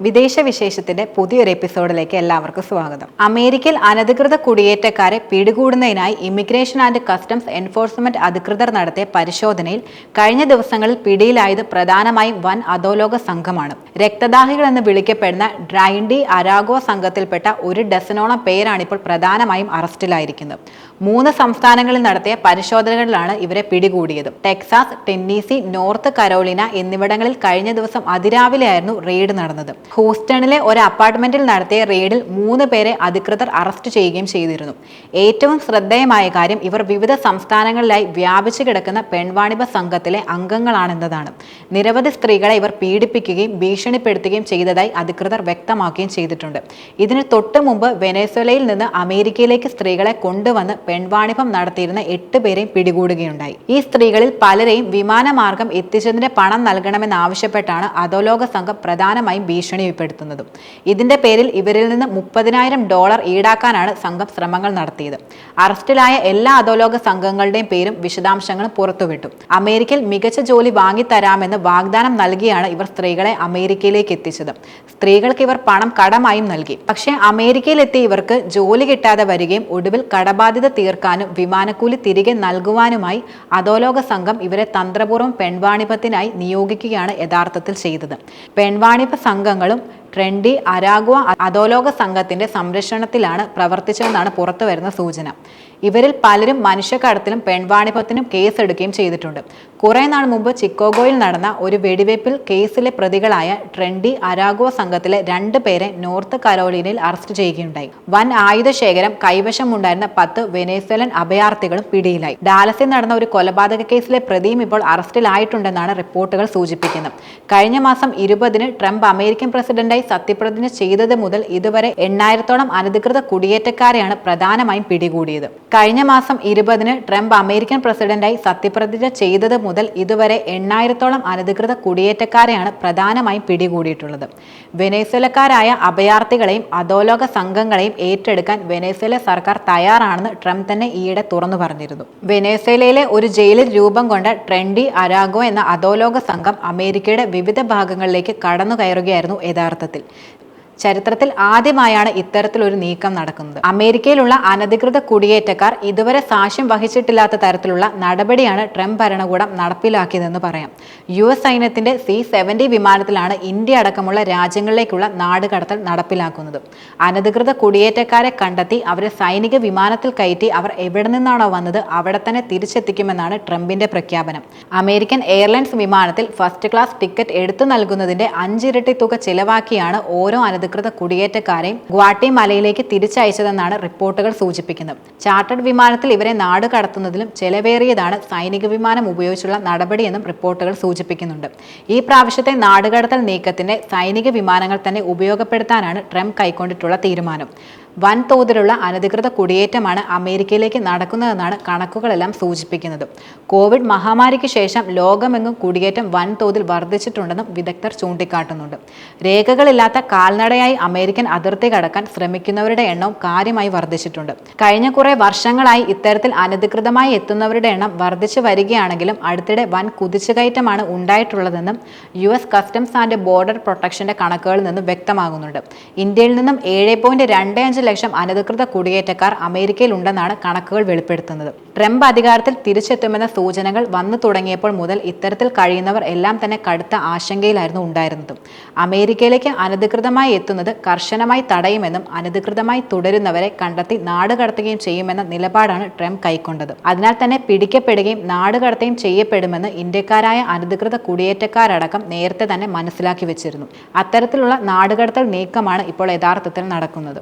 വിദേശ വിശേഷത്തിന്റെ പുതിയൊരു എപ്പിസോഡിലേക്ക് എല്ലാവർക്കും സ്വാഗതം. അമേരിക്കയിൽ അനധികൃത കുടിയേറ്റക്കാരെ പിടികൂടുന്നതിനായി ഇമിഗ്രേഷൻ ആൻഡ് കസ്റ്റംസ് എൻഫോഴ്സ്മെന്റ് അധികൃതർ നടത്തിയ പരിശോധനയിൽ കഴിഞ്ഞ ദിവസങ്ങളിൽ പിടിയിലായത് പ്രധാനമായും വൻ അധോലോക സംഘമാണ്. രക്തദാഹികൾ എന്ന് വിളിക്കപ്പെടുന്ന ഡ്രൈൻഡി അരാഗോ സംഘത്തിൽപ്പെട്ട ഒരു ഡസനോളം പേരാണിപ്പോൾ പ്രധാനമായും അറസ്റ്റിലായിരിക്കുന്നത്. 3 സംസ്ഥാനങ്ങളിൽ നടത്തിയ പരിശോധനകളിലാണ് ഇവരെ പിടികൂടിയത്. ടെക്സാസ്, ടെന്നീസി, നോർത്ത് കരോലിന എന്നിവിടങ്ങളിൽ കഴിഞ്ഞ ദിവസം അതിരാവിലെയായിരുന്നു റെയ്ഡ് നടന്നത്. ഹൂസ്റ്റണിലെ ഒരു അപ്പാർട്ട്മെന്റിൽ നടത്തിയ റെയ്ഡിൽ 3 പേരെ അധികൃതർ അറസ്റ്റ് ചെയ്യുകയും ചെയ്തിരുന്നു. ഏറ്റവും ശ്രദ്ധേയമായ കാര്യം ഇവർ വിവിധ സംസ്ഥാനങ്ങളിലായി വ്യാപിച്ചു കിടക്കുന്ന പെൺവാണിഭ സംഘത്തിലെ അംഗങ്ങളാണെന്നതാണ്. നിരവധി സ്ത്രീകളെ ഇവർ പീഡിപ്പിക്കുകയും ഭീഷണിപ്പെടുത്തുകയും ചെയ്തതായി അധികൃതർ വ്യക്തമാക്കുകയും ചെയ്തിട്ടുണ്ട്. ഇതിന് തൊട്ടു മുമ്പ് വെനസ്വേലയിൽ നിന്ന് അമേരിക്കയിലേക്ക് സ്ത്രീകളെ കൊണ്ടുവന്ന് പെൺവാണിഭം നടത്തിയിരുന്ന 8 പേരെയും പിടികൂടുകയുണ്ടായി. ഈ സ്ത്രീകളിൽ പലരെയും വിമാനമാർഗം എത്തിച്ചതിന്റെ പണം നൽകണമെന്നാവശ്യപ്പെട്ടാണ് അധോലോക സംഘം പ്രധാനമായും ഭീഷണിപ്പെടുത്തുന്നത്. ഇതിന്റെ പേരിൽ ഇവരിൽ നിന്ന് $30,000 ഈടാക്കാനാണ് സംഘം ശ്രമങ്ങൾ നടത്തിയത്. അറസ്റ്റിലായ എല്ലാ അധോലോക സംഘങ്ങളുടെയും പേരും വിശദാംശങ്ങളും പുറത്തുവിട്ടു. അമേരിക്കയിൽ മികച്ച ജോലി വാങ്ങിത്തരാമെന്ന് വാഗ്ദാനം നൽകിയാണ് ഇവർ സ്ത്രീകളെ അമേരിക്കയിലേക്ക് എത്തിച്ചത്. സ്ത്രീകൾക്ക് ഇവർ പണം കടമായും നൽകി. പക്ഷേ അമേരിക്കയിലെത്തി ഇവർക്ക് ജോലി കിട്ടാതെ വരികയും ഒടുവിൽ കടബാധ്യത തീർക്കാനും വിമാനക്കൂലി തിരികെ നൽകുവാനുമായി അധോലോക സംഘം ഇവരെ തന്ത്രപൂർവ്വം പെൺവാണിഭത്തിനായി നിയോഗിക്കുകയാണ് യഥാർത്ഥത്തിൽ ചെയ്തത്. പെൺവാണിഭ സംഘങ്ങളും ട്രെൻഡി അരാഗ്വ അധോലോക സംഘത്തിന്റെ സംരക്ഷണത്തിലാണ് പ്രവർത്തിച്ചതെന്നാണ് പുറത്തുവരുന്ന സൂചന. ഇവരിൽ പലരും മനുഷ്യക്കടത്തിലും പെൺവാണിഭത്തിനും കേസെടുക്കുകയും ചെയ്തിട്ടുണ്ട്. കുറെ നാൾ മുമ്പ് ചിക്കാഗോയിൽ നടന്ന ഒരു വെടിവയ്പിൽ കേസിലെ പ്രതികളായ ട്രെൻഡി അരാഗ്വ സംഘത്തിലെ 2 പേരെ നോർത്ത് കരോലിനയിൽ അറസ്റ്റ് ചെയ്യുകയുണ്ടായി. വൻ ആയുധശേഖരം കൈവശമുണ്ടായിരുന്ന 10 വെനസ്വേലൻ അഭയാർത്ഥികളും പിടിയിലായി. ഡാലസിൽ നടന്ന ഒരു കൊലപാതക കേസിലെ പ്രതിയും ഇപ്പോൾ അറസ്റ്റിലായിട്ടുണ്ടെന്നാണ് റിപ്പോർട്ടുകൾ സൂചിപ്പിക്കുന്നത്. കഴിഞ്ഞ മാസം 20-ന് ട്രംപ് അമേരിക്കൻ പ്രസിഡന്റായി സത്യപ്രതിജ്ഞ ചെയ്തത് മുതൽ ഇതുവരെ 8,000-ഓളം അനധികൃത കുടിയേറ്റക്കാരെയാണ് പ്രധാനമായും പിടികൂടിയത്. കഴിഞ്ഞ മാസം 20-ന് ട്രംപ് അമേരിക്കൻ പ്രസിഡന്റായി സത്യപ്രതിജ്ഞ ചെയ്തത് മുതൽ ഇതുവരെ 8,000-ഓളം അനധികൃത കുടിയേറ്റക്കാരെയാണ് പ്രധാനമായും പിടികൂടിയിട്ടുള്ളത്. വെനസ്വേലക്കാരായ അഭയാർത്ഥികളെയും അധോലോക സംഘങ്ങളെയും ഏറ്റെടുക്കാൻ വെനസ്വേല സർക്കാർ തയ്യാറാണെന്ന് ട്രംപ് തന്നെ ഈയിടെ തുറന്നു പറഞ്ഞിരുന്നു. വെനസ്വേലയിലെ ഒരു ജയിലിൽ രൂപം കൊണ്ട ട്രെൻഡി അരാഗോ എന്ന അധോലോക സംഘം അമേരിക്കയുടെ വിവിധ ഭാഗങ്ങളിലേക്ക് കടന്നു കയറുകയായിരുന്നു യഥാർത്ഥത്തിൽ. ചരിത്രത്തിൽ ആദ്യമായാണ് ഇത്തരത്തിലൊരു നീക്കം നടക്കുന്നത്. അമേരിക്കയിലുള്ള അനധികൃത കുടിയേറ്റക്കാർ ഇതുവരെ സാക്ഷ്യം വഹിച്ചിട്ടില്ലാത്ത തരത്തിലുള്ള നടപടിയാണ് ട്രംപ് ഭരണകൂടം നടപ്പിലാക്കിയതെന്ന് പറയാം. US സൈന്യത്തിന്റെ C-70 വിമാനത്തിലാണ് ഇന്ത്യ അടക്കമുള്ള രാജ്യങ്ങളിലേക്കുള്ള നാടുകടത്തൽ നടപ്പിലാക്കുന്നത്. അനധികൃത കുടിയേറ്റക്കാരെ കണ്ടെത്തി അവരെ സൈനിക വിമാനത്തിൽ കയറ്റി അവർ എവിടെ നിന്നാണോ വന്നത് അവിടെ തന്നെ തിരിച്ചെത്തിക്കുമെന്നാണ് ട്രംപിന്റെ പ്രഖ്യാപനം. അമേരിക്കൻ എയർലൈൻസ് വിമാനത്തിൽ ഫസ്റ്റ് ക്ലാസ് ടിക്കറ്റ് എടുത്തു നൽകുന്നതിന്റെ 5 ഇരട്ടി തുക ചിലവാക്കിയാണ് ഓരോ അനധികൃത കുടിയേറ്റക്കാരെയും ഗ്വാട്ടിമലയിലേക്ക് തിരിച്ചയച്ചതെന്നാണ് റിപ്പോർട്ടുകൾ സൂചിപ്പിക്കുന്നത്. ചാർട്ടേഡ് വിമാനത്തിൽ ഇവരെ നാട് കടത്തുന്നതിലും ചെലവേറിയതാണ് സൈനിക വിമാനം ഉപയോഗിച്ചുള്ള നടപടിയെന്നും റിപ്പോർട്ടുകൾ സൂചിപ്പിക്കുന്നുണ്ട്. ഈ പ്രാവശ്യത്തെ നാടുകടത്തൽ നീക്കത്തിന്റെ സൈനിക വിമാനങ്ങൾ തന്നെ ഉപയോഗപ്പെടുത്താനാണ് ട്രംപ് കൈക്കൊണ്ടിട്ടുള്ള തീരുമാനം. വൻതോതിലുള്ള അനധികൃത കുടിയേറ്റമാണ് അമേരിക്കയിലേക്ക് നടക്കുന്നതെന്നാണ് കണക്കുകളെല്ലാം സൂചിപ്പിക്കുന്നത്. കോവിഡ് മഹാമാരിക്ക് ശേഷം ലോകമെങ്ങും കുടിയേറ്റം വൻതോതിൽ വർദ്ധിച്ചിട്ടുണ്ടെന്നും വിദഗ്ധർ ചൂണ്ടിക്കാട്ടുന്നുണ്ട്. രേഖകളില്ലാത്ത കാൽനടയായി അമേരിക്കൻ അതിർത്തി കടക്കാൻ ശ്രമിക്കുന്നവരുടെ എണ്ണവും കാര്യമായി വർദ്ധിച്ചിട്ടുണ്ട്. കഴിഞ്ഞ കുറെ വർഷങ്ങളായി ഇത്തരത്തിൽ അനധികൃതമായി എത്തുന്നവരുടെ എണ്ണം വർദ്ധിച്ചു വരികയാണെങ്കിലും അടുത്തിടെ വൻ കുതിച്ചുകയറ്റമാണ് ഉണ്ടായിട്ടുള്ളതെന്നും US കസ്റ്റംസ് ആൻഡ് ബോർഡർ പ്രൊട്ടക്ഷന്റെ കണക്കുകളിൽ നിന്നും വ്യക്തമാകുന്നുണ്ട്. ഇന്ത്യയിൽ നിന്നും 7.25 ലക്ഷം അനധികൃത കുടിയേറ്റക്കാർ അമേരിക്കയിൽ ഉണ്ടെന്നാണ് കണക്കുകൾ വെളിപ്പെടുത്തുന്നത്. ട്രംപ് അധികാരത്തിൽ തിരിച്ചെത്തുമെന്ന സൂചനകൾ വന്നു തുടങ്ങിയപ്പോൾ മുതൽ ഇത്തരത്തിൽ കഴിയുന്നവർ എല്ലാം തന്നെ കടുത്ത ആശങ്കയിലായിരുന്നു ഉണ്ടായിരുന്നത്. അമേരിക്കയിലേക്ക് അനധികൃതമായി എത്തുന്നത് കർശനമായി തടയുമെന്നും അനധികൃതമായി തുടരുന്നവരെ കണ്ടെത്തി നാടുകടത്തുകയും ചെയ്യുമെന്ന നിലപാടാണ് ട്രംപ് കൈക്കൊണ്ടത്. അതിനാൽ തന്നെ പിടിക്കപ്പെടുകയും നാടുകടത്തുകയും ചെയ്യപ്പെടുമെന്ന് ഇന്ത്യക്കാരായ അനധികൃത കുടിയേറ്റക്കാരടക്കം നേരത്തെ തന്നെ മനസ്സിലാക്കി വെച്ചിരുന്നു. അത്തരത്തിലുള്ള നാടുകടത്തൽ നീക്കമാണ് ഇപ്പോൾ യഥാർത്ഥത്തിൽ നടക്കുന്നത്.